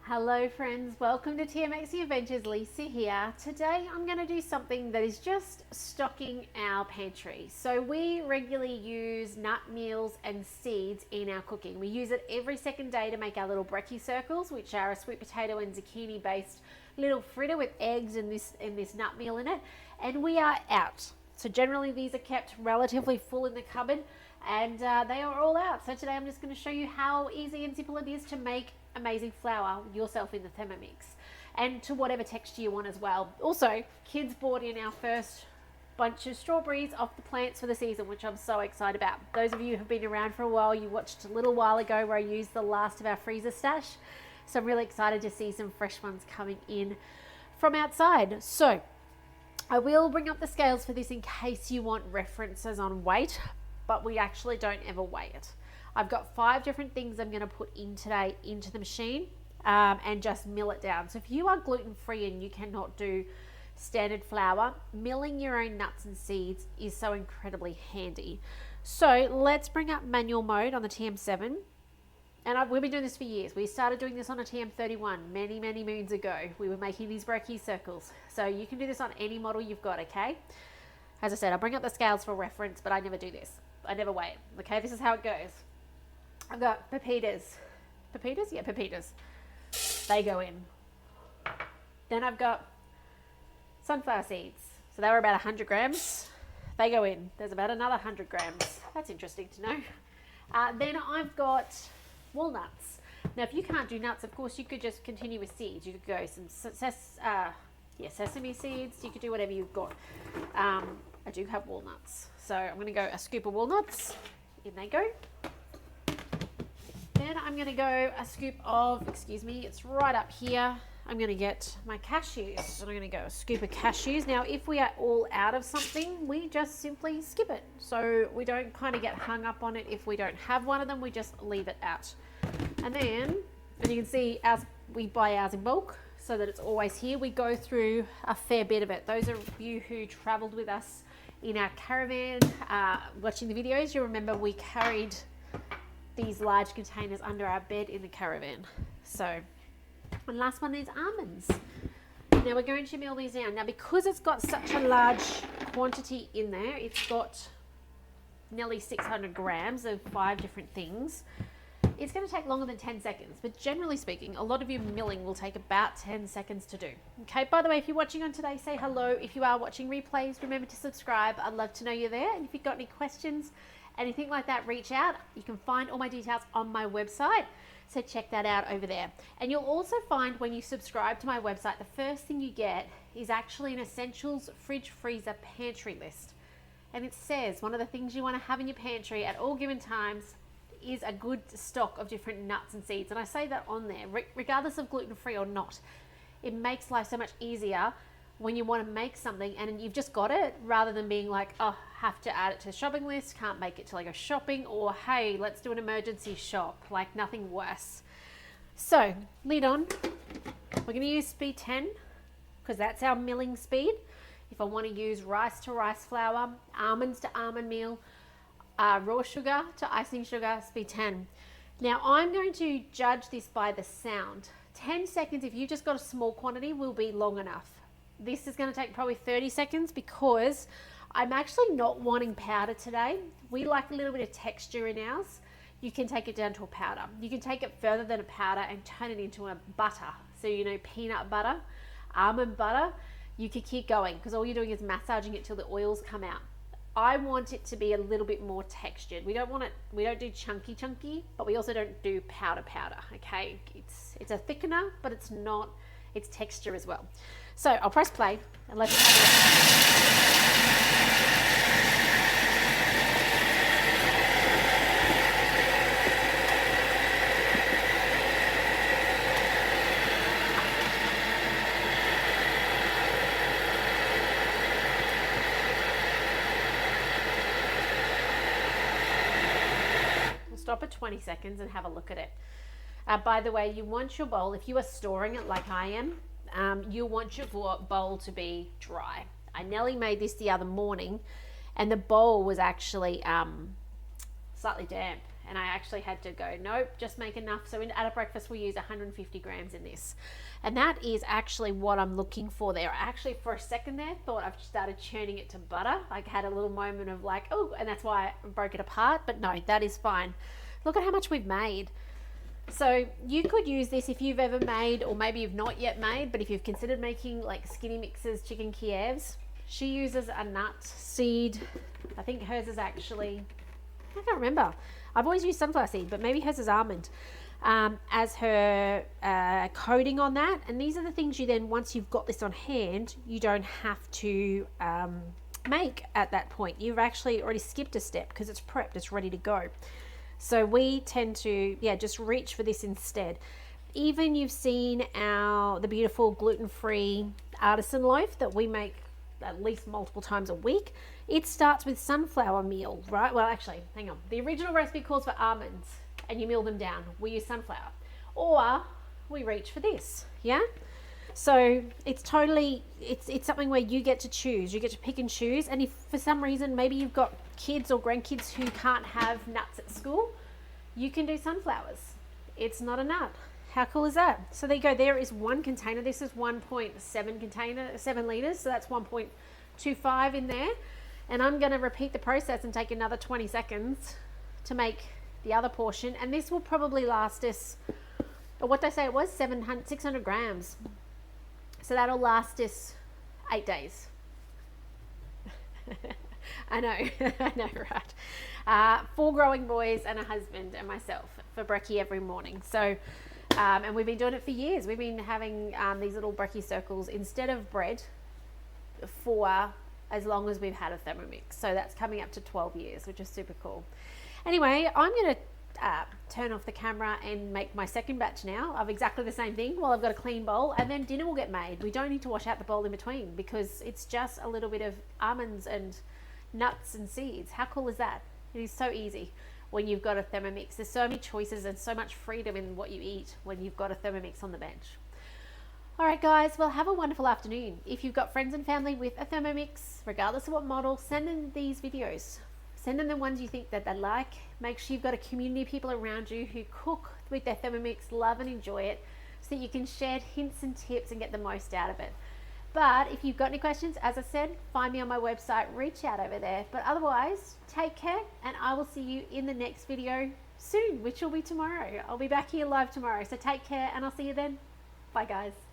Hello friends, welcome to TMXC Adventures. Lisa here. Today I'm going to do something that is just stocking our pantry. So we regularly use nut meals and seeds in our cooking. We use it every second day to make our little brekkie circles, which are a sweet potato and zucchini based little fritter with eggs and this nut meal in it. And we are out. So generally these are kept relatively full in the cupboard and they are all out. So today I'm just going to show you how easy and simple it is to make amazing flour yourself in the Thermomix and to whatever texture you want as well. Also, kids brought in our first bunch of strawberries off the plants for the season, which I'm so excited about. Those of you who have been around for a while, you watched a little while ago where I used the last of our freezer stash. So I'm really excited to see some fresh ones coming in from outside. So I will bring up the scales for this in case you want references on weight, but we actually don't ever weigh it. I've got 5 different things I'm going to put in today into the machine and just mill it down. So if you are gluten-free and you cannot do standard flour, milling your own nuts and seeds is so incredibly handy. So let's bring up manual mode on the TM7. And we've been doing this for years. We started doing this on a TM31 many moons ago. We were making these brekkie circles. So you can do this on any model you've got, okay? As I said, I'll bring up the scales for reference, but I never do this. I never weigh it, okay? This is how it goes. I've got pepitas. Pepitas? Yeah, pepitas. They go in. Then I've got sunflower seeds. So they were about 100 grams. They go in. There's about another 100 grams. That's interesting to know. Then I've got walnuts. Now, if you can't do nuts, of course, you could just continue with seeds. You could go some sesame seeds. You could do whatever you've got. I do have walnuts. So I'm going to go a scoop of walnuts. In they go. Then I'm going to go a scoop of, it's right up here. I'm going to get my cashews. So I'm going to go a scoop of cashews. Now, if we are all out of something, we just simply skip it. So we don't kind of get hung up on it. If we don't have one of them, we just leave it out. And then, and you can see as we buy ours in bulk so that it's always here, we go through a fair bit of it. Those of you who traveled with us in our caravan, watching the videos, you remember we carried these large containers under our bed in the caravan. So, and last one is almonds. Now we're going to mill these down. Now because it's got such a large quantity in there, it's got nearly 600 grams of 5 different things. It's going to take longer than 10 seconds, but generally speaking, a lot of your milling will take about 10 seconds to do. Okay, by the way, if you're watching on today, say hello. If you are watching replays, remember to subscribe. I'd love to know you're there. And if you've got any questions, anything like that, reach out. You can find all my details on my website. So check that out over there. And you'll also find when you subscribe to my website, the first thing you get is actually an essentials fridge, freezer, pantry list. And it says one of the things you want to have in your pantry at all given times is a good stock of different nuts and seeds. And I say that on there, regardless of gluten-free or not. It makes life so much easier when you want to make something and you've just got it, rather than being like, oh, have to add it to the shopping list, can't make it till I go shopping, or hey, let's do an emergency shop, like nothing worse. So, lid on. We're going to use speed 10 because that's our milling speed. If I want to use rice to rice flour, almonds to almond meal, raw sugar to icing sugar, speed 10. Now I'm going to judge this by the sound. 10 seconds, if you've just got a small quantity, will be long enough. This is going to take probably 30 seconds because I'm actually not wanting powder today. We like a little bit of texture in ours. You can take it down to a powder. You can take it further than a powder and turn it into a butter. So, you know, peanut butter, almond butter, you could keep going because all you're doing is massaging it till the oils come out. I want it to be a little bit more textured. We don't do chunky, but we also don't do powder, okay? It's a thickener, but it's texture as well. So I'll press play and let's have a look. Stop at 20 seconds and have a look at it. By the way, you want your bowl, if you are storing it like I am, you want your bowl to be dry. I nearly made this the other morning and the bowl was actually slightly damp And I actually had to go, nope, just make enough. So at a breakfast, we use 150 grams in this. And that is actually what I'm looking for there. I actually, for a second there, thought I've started churning it to butter. I had a little moment of like, oh, and that's why I broke it apart. But no, that is fine. Look at how much we've made. So you could use this if you've ever made, or maybe you've not yet made, but if you've considered making like Skinny Mix's chicken Kievs. She uses a nut seed. I think hers is actually, I can't remember. I've always used sunflower seed, but maybe hers is almond as her coating on that. And these are the things you then, once you've got this on hand, you don't have to make at that point. You've actually already skipped a step because it's prepped, it's ready to go. So we tend to, just reach for this instead. Even you've seen the beautiful gluten-free artisan loaf that we make at least multiple times a week. It starts with sunflower meal, right? Well, actually, hang on. The original recipe calls for almonds and you mill them down. We use sunflower. Or we reach for this, yeah? So it's totally, it's something where you get to choose. You get to pick and choose. And if for some reason, maybe you've got kids or grandkids who can't have nuts at school, you can do sunflowers. It's not a nut. How cool is that? So there you go. There is one container. This is 1.7 container, 7 liters. So that's 1.25 in there. And I'm going to repeat the process and take another 20 seconds to make the other portion. And this will probably last us, or what did I say it was? 600 grams. So that'll last us 8 days. I know, I know, right? 4 growing boys and a husband and myself for brekkie every morning. So, and we've been doing it for years. We've been having these little brekkie circles instead of bread for as long as we've had a Thermomix. So that's coming up to 12 years, which is super cool. Anyway, I'm going to turn off the camera and make my second batch now of exactly the same thing while I've got a clean bowl, and then dinner will get made. We don't need to wash out the bowl in between because it's just a little bit of almonds and nuts and seeds. How cool is that? It is so easy when you've got a Thermomix. There's so many choices and so much freedom in what you eat when you've got a Thermomix on the bench. All right, guys, well, have a wonderful afternoon. If you've got friends and family with a Thermomix, regardless of what model, send them these videos. Send them the ones you think that they like. Make sure you've got a community of people around you who cook with their Thermomix, love and enjoy it, so that you can share hints and tips and get the most out of it. But if you've got any questions, as I said, find me on my website, reach out over there. But otherwise, take care, and I will see you in the next video soon, which will be tomorrow. I'll be back here live tomorrow. So take care, and I'll see you then. Bye, guys.